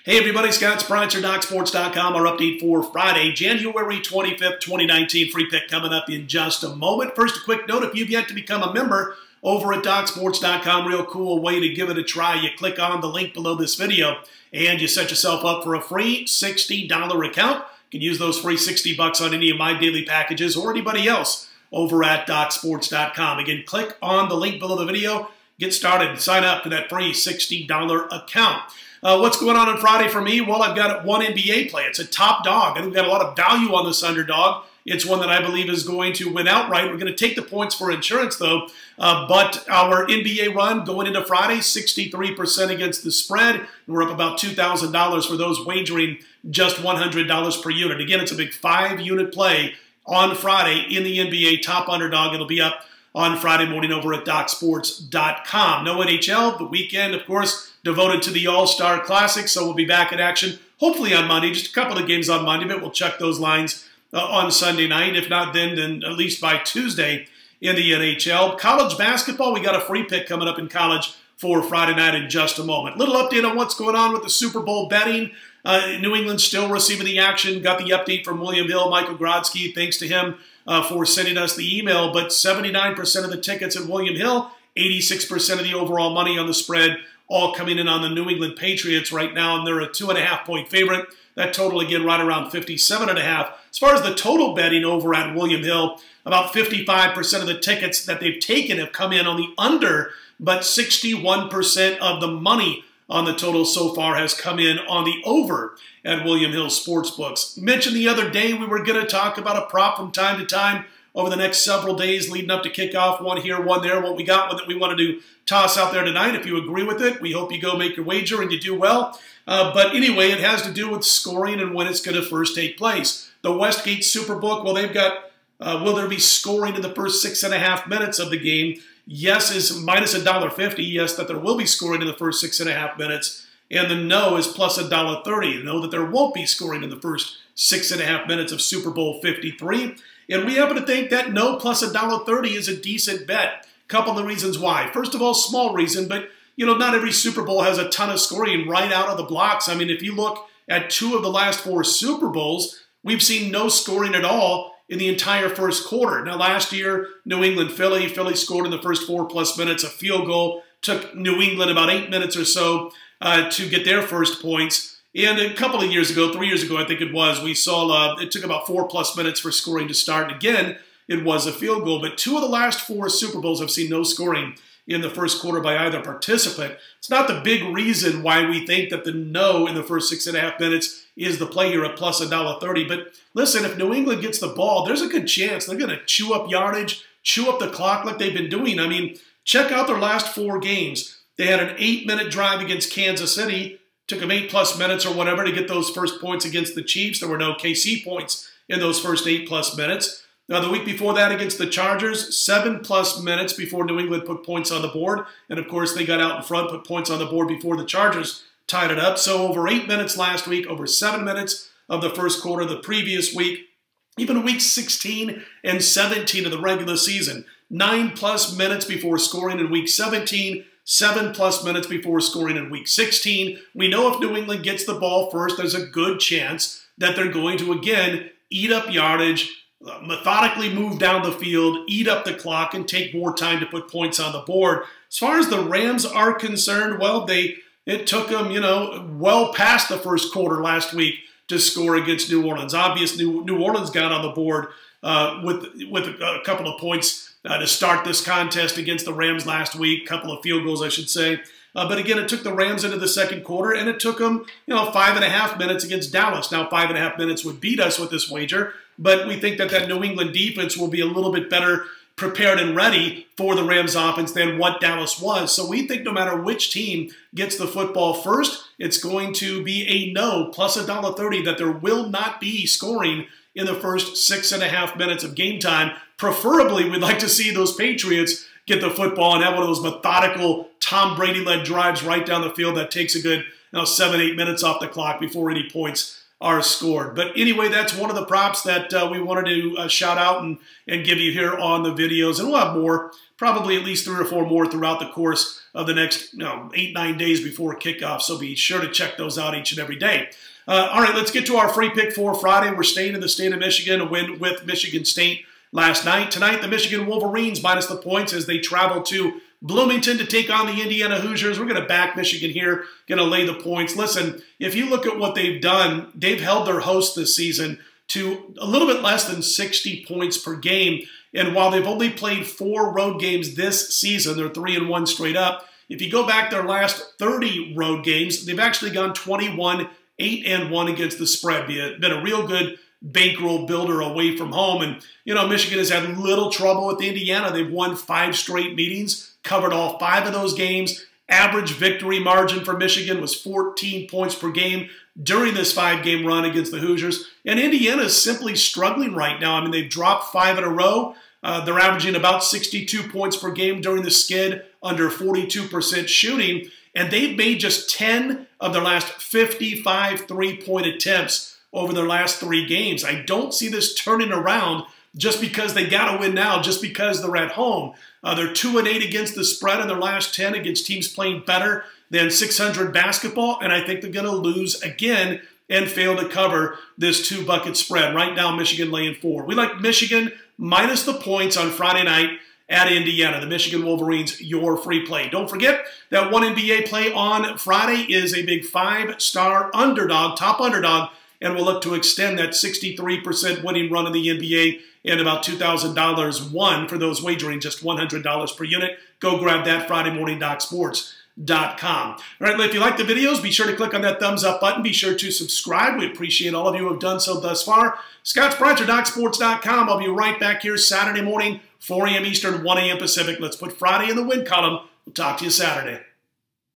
Hey everybody, Scott Spreitzer, DocSports.com. Our update for Friday, January 25th, 2019. Free pick coming up in just a moment. First, a quick note, if you've yet to become a member over at DocSports.com, real cool way to give it a try. You click on the link below this video and you set yourself up for a free $60 account. You can use those free $60 on any of my daily packages or anybody else over at DocSports.com. Again, click on the link below the video. Get started and sign up to that free $60 account. What's going on Friday for me? Well, I've got one NBA play. It's a top dog. I think we've got a lot of value on this underdog. It's one that I believe is going to win outright. We're going to take the points for insurance, though. But our NBA run going into Friday, 63% against the spread. And we're up about $2,000 for those wagering just $100 per unit. Again, it's a big 5-unit play on Friday in the NBA top underdog. It'll be up on Friday morning over at DocSports.com. No NHL. The weekend, of course, devoted to the All-Star Classic, so we'll be back in action hopefully on Monday. Just a couple of games on Monday, but we'll check those lines on Sunday night. If not then at least by Tuesday in the NHL. College basketball, we got a free pick coming up in college for Friday night in just a moment. Little update on what's going on with the Super Bowl betting. New England still receiving the action. Got the update from William Hill, Michael Grodzki. Thanks to him for sending us the email. But 79% of the tickets at William Hill, 86% of the overall money on the spread, all coming in on the New England Patriots right now, and they're a 2.5-point favorite. That total, again, right around 57.5. As far as the total betting over at William Hill, about 55% of the tickets that they've taken have come in on the under, but 61% of the money on the total so far has come in on the over at William Hill Sportsbooks. Mentioned the other day we were going to talk about a prop from time to time over the next several days leading up to kickoff. One here, one there. What we got with it, we wanted to toss out there tonight. If you agree with it, we hope you go make your wager and you do well. But anyway, it has to do with scoring and when it's going to first take place. The Westgate Superbook, well, they've got, will there be scoring in the first 6.5 minutes of the game? Yes is minus $1.50. Yes, that there will be scoring in the first 6.5 minutes. And the no is plus $1.30. No, that there won't be scoring in the first 6.5 minutes of Super Bowl 53. And we happen to think that no plus $1.30 is a decent bet. Couple of reasons why. First of all, small reason, but not every Super Bowl has a ton of scoring right out of the blocks. I mean, if you look at 2 of the last 4 Super Bowls, we've seen no scoring at all in the entire first quarter. Now, last year, New England, Philly scored in the first 4+ minutes. A field goal took New England about 8 minutes or so to get their first points. And a couple of years ago, 3 years ago, I think it was, we saw it took about 4+ minutes for scoring to start. And again, it was a field goal. But 2 of the last 4 Super Bowls have seen no scoring in the first quarter by either participant. It's not the big reason why we think that the no in the first 6.5 minutes is the play here at plus $1.30. But listen, if New England gets the ball, there's a good chance they're going to chew up yardage, chew up the clock like they've been doing. I mean, check out their last 4 games. They had an 8-minute drive against Kansas City. Took them 8+ minutes or whatever to get those first points against the Chiefs. There were no KC points in those first 8+ minutes. Now, the week before that against the Chargers, 7+ minutes before New England put points on the board. And, of course, they got out in front, put points on the board before the Chargers tied it up. So over 8 minutes last week, over 7 minutes of the first quarter the previous week, even week 16 and 17 of the regular season. 9+ minutes before scoring in week 17, 7+ minutes before scoring in week 16. We know if New England gets the ball first, there's a good chance that they're going to, again, eat up yardage, methodically move down the field, eat up the clock, and take more time to put points on the board. As far as the Rams are concerned, well, it took them, well past the first quarter last week to score against New Orleans. Obviously, New Orleans got on the board with a couple of points to start this contest against the Rams last week. A couple of field goals, I should say. But again, it took the Rams into the second quarter, and it took them, 5.5 minutes against Dallas. Now, 5.5 minutes would beat us with this wager, but we think that New England defense will be a little bit better prepared and ready for the Rams offense than what Dallas was. So we think no matter which team gets the football first, it's going to be a no plus $1.30 that there will not be scoring in the first 6.5 minutes of game time. Preferably, we'd like to see those Patriots get the football and have one of those methodical Tom Brady-led drives right down the field that takes a good 7-8 minutes off the clock before any points are scored. But anyway, that's one of the props that we wanted to shout out and give you here on the videos. And we'll have more, probably at least 3 or 4 more throughout the course of the next 8-9 days before kickoff. So be sure to check those out each and every day. All right, let's get to our free pick for Friday. We're staying in the state of Michigan, a win with Michigan State last night. Tonight, the Michigan Wolverines minus the points as they travel to Bloomington to take on the Indiana Hoosiers. We're going to back Michigan here, going to lay the points. Listen, if you look at what they've done, they've held their host this season to a little bit less than 60 points per game. And while they've only played 4 road games this season, they're 3-1 straight up. If you go back their last 30 road games, they've actually gone 21-8-1 against the spread. Been a real good bankroll builder away from home. And, Michigan has had little trouble with Indiana. They've won 5 straight meetings, covered all 5 of those games. Average victory margin for Michigan was 14 points per game during this 5-game run against the Hoosiers. And Indiana is simply struggling right now. I mean, they've dropped 5 in a row. They're averaging about 62 points per game during the skid, under 42% shooting. And they've made just 10 of their last 55 3-point attempts over their last 3 games. I don't see this turning around just because they got to win now, just because they're at home. They're 2-8 against the spread in their last 10 against teams playing better than 600 basketball, and I think they're going to lose again and fail to cover this 2-bucket spread. Right now, Michigan laying 4. We like Michigan minus the points on Friday night at Indiana. The Michigan Wolverines, your free play. Don't forget that one NBA play on Friday is a big 5-star underdog, top underdog, and we'll look to extend that 63% winning run in the NBA and about $2,000 won for those wagering, just $100 per unit. Go grab that Friday morning, DocSports.com. All right, if you like the videos, be sure to click on that thumbs up button. Be sure to subscribe. We appreciate all of you who have done so thus far. Scott Spreitzer, DocSports.com. I'll be right back here Saturday morning, 4 a.m. Eastern, 1 a.m. Pacific. Let's put Friday in the win column. We'll talk to you Saturday.